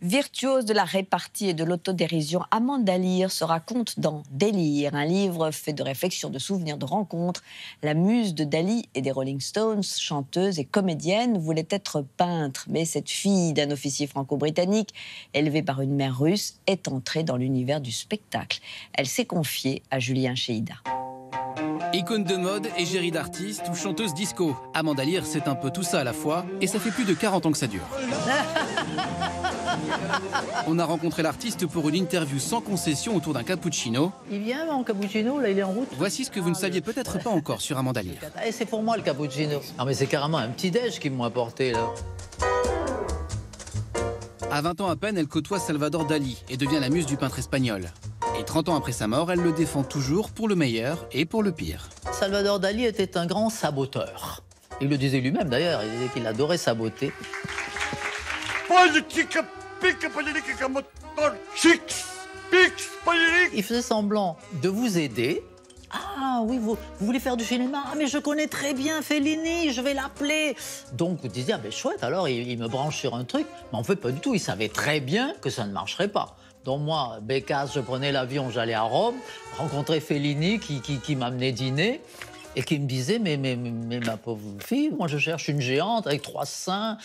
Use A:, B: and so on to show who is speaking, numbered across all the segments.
A: Virtuose de la répartie et de l'autodérision, Amanda Lear se raconte dans Délire, un livre fait de réflexions, de souvenirs, de rencontres. La muse de Dali et des Rolling Stones, chanteuse et comédienne, voulait être peintre. Mais cette fille d'un officier franco-britannique, élevée par une mère russe, est entrée dans l'univers du spectacle. Elle s'est confiée à Julien Chéida.
B: Icône de mode, égérie d'artiste ou chanteuse disco, Amanda Lear, c'est un peu tout ça à la fois, et ça fait plus de 40 ans que ça dure. On a rencontré l'artiste pour une interview sans concession autour d'un cappuccino.
C: Il vient en cappuccino, là il est en route.
B: Voici ce que vous ne saviez peut-être pas encore sur Amanda Lear.
C: Et c'est pour moi le cappuccino. Non mais c'est carrément un petit déj qu'ils m'ont apporté là.
B: À 20 ans à peine, elle côtoie Salvador Dali et devient la muse du peintre espagnol. Et 30 ans après sa mort, elle le défend toujours pour le meilleur et pour le pire.
C: Salvador Dali était un grand saboteur. Il le disait lui-même d'ailleurs, il disait qu'il adorait saboter. Il faisait semblant de vous aider. Ah oui, vous voulez faire du cinéma? Ah mais je connais très bien Fellini, je vais l'appeler. Donc vous disiez, ah ben chouette, alors il me branche sur un truc. Mais en fait pas du tout, il savait très bien que ça ne marcherait pas. Donc moi, bécasse, je prenais l'avion, j'allais à Rome, rencontrer Fellini qui m'amenait dîner. Et qui me disait, mais ma pauvre fille, moi je cherche une géante avec 3 seins,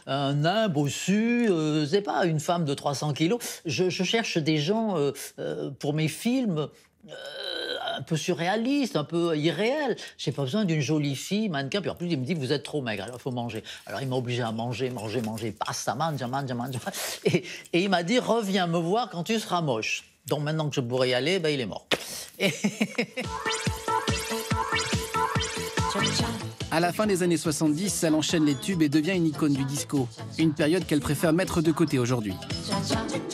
C: un nain bossu, c'est pas une femme de 300 kilos. Je cherche des gens pour mes films un peu surréalistes, un peu irréels. J'ai pas besoin d'une jolie fille, mannequin. Puis en plus, il me dit, vous êtes trop maigre, alors il faut manger. Alors il m'a obligé à manger, pasta, mangia. Et il m'a dit, reviens me voir quand tu seras moche. Donc maintenant que je pourrais y aller, ben, il est mort.
B: À la fin des années 70, elle enchaîne les tubes et devient une icône du disco. Une période qu'elle préfère mettre de côté aujourd'hui.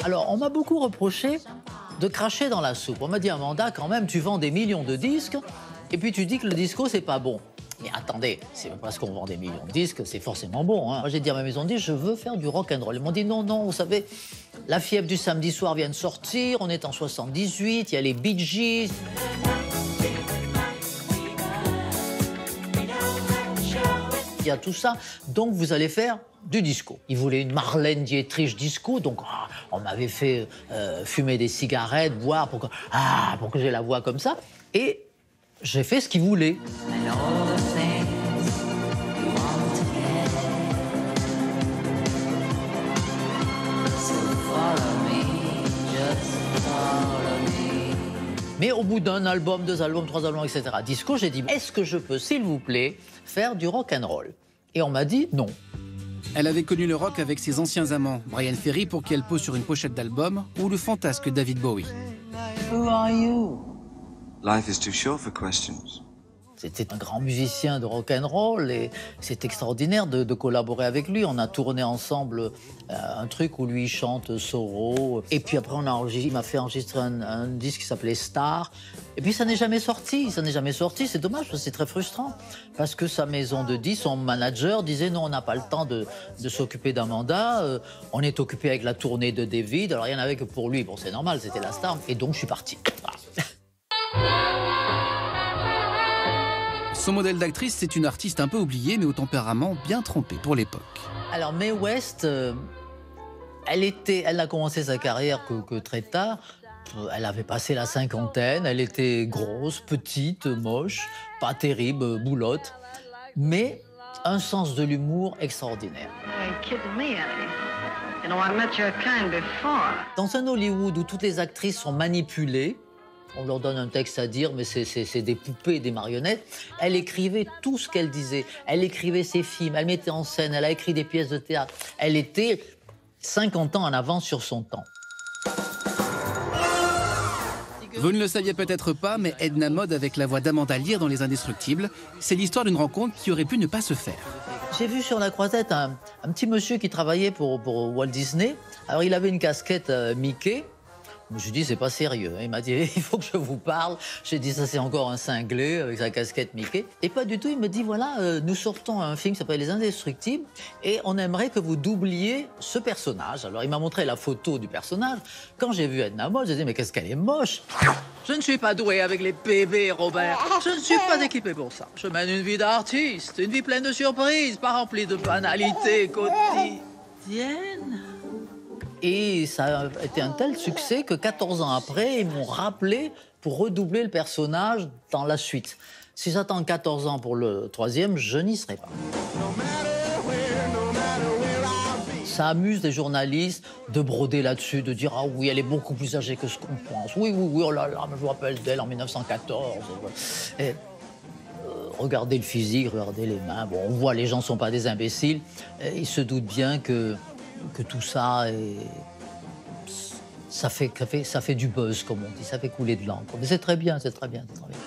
C: Alors, on m'a beaucoup reproché de cracher dans la soupe. On m'a dit, Amanda, quand même, tu vends des millions de disques, et puis tu dis que le disco, c'est pas bon. Mais attendez, c'est pas parce qu'on vend des millions de disques, c'est forcément bon. Hein. Moi, j'ai dit à ma maison de disques, je veux faire du rock'n'roll. Ils m'ont dit, non, vous savez, la fièvre du samedi soir vient de sortir, on est en 78, il y a les Bee Gees. Il y a tout ça, donc vous allez faire du disco. Ils voulaient une Marlène Dietrich disco, donc on m'avait fait fumer des cigarettes, boire pour que j'ai la voix comme ça. Et j'ai fait ce qu'ils voulaient. Mais au bout d'un album, 2 albums, 3 albums, etc., disco, j'ai dit, est-ce que je peux, s'il vous plaît, faire du rock'n'roll? Et on m'a dit non.
B: Elle avait connu le rock avec ses anciens amants, Brian Ferry pour qui elle pose sur une pochette d'album, ou le fantasque David Bowie.
C: Who are you?
D: Life is too short for questions.
C: C'était un grand musicien de rock'n'roll et c'est extraordinaire de collaborer avec lui. On a tourné ensemble un truc où lui chante Sorrow. Et puis après, il m'a fait enregistrer un disque qui s'appelait Star. Et puis ça n'est jamais sorti, C'est dommage parce que c'est très frustrant. Parce que sa maison de disques, son manager disait non, on n'a pas le temps de s'occuper d'Amanda. On est occupé avec la tournée de David. Alors il n'y en avait que pour lui. Bon, c'est normal, c'était la star. Et donc je suis parti. Voilà.
B: Son modèle d'actrice, c'est une artiste un peu oubliée, mais au tempérament bien trempé pour l'époque.
C: Alors, Mae West, elle a commencé sa carrière que très tard. Elle avait passé la 50aine, elle était grosse, petite, moche, pas terrible, boulotte, mais un sens de l'humour extraordinaire. Dans un Hollywood où toutes les actrices sont manipulées, on leur donne un texte à dire, mais c'est des poupées, des marionnettes. Elle écrivait tout ce qu'elle disait. Elle écrivait ses films, elle mettait en scène, elle a écrit des pièces de théâtre. Elle était 50 ans en avance sur son temps.
B: Vous ne le saviez peut-être pas, mais Edna Mode avec la voix d'Amanda Lear dans Les Indestructibles, c'est l'histoire d'une rencontre qui aurait pu ne pas se faire.
C: J'ai vu sur la croisette un petit monsieur qui travaillait pour Walt Disney. Alors il avait une casquette Mickey. Je lui ai dit, c'est pas sérieux. Il m'a dit, il faut que je vous parle. J'ai dit, ça c'est encore un cinglé avec sa casquette Mickey. Et pas du tout, il me dit, voilà, nous sortons un film qui s'appelle Les Indestructibles et on aimerait que vous doubliez ce personnage. Alors il m'a montré la photo du personnage. Quand j'ai vu Edna Mode, j'ai dit, mais qu'est-ce qu'elle est moche. Je ne suis pas doué avec les bébés, Robert. Je ne suis pas équipé pour ça. Je mène une vie d'artiste, une vie pleine de surprises, pas remplie de banalités quotidiennes.
E: Dienne.
C: Et ça a été un tel succès que 14 ans après, ils m'ont rappelé pour redoubler le personnage dans la suite. Si j'attends 14 ans pour le troisième, je n'y serai pas. Ça amuse les journalistes de broder là-dessus, de dire « Ah oui, elle est beaucoup plus âgée que ce qu'on pense. Oui, oui, oui, oh là là, je me rappelle d'elle en 1914. » Et, regardez le physique, regardez les mains. Bon, on voit, les gens ne sont pas des imbéciles. Et ils se doutent bien que tout ça, ça fait du buzz, comme on dit, ça fait couler de l'encre. Mais c'est très bien, c'est très bien, c'est très bien.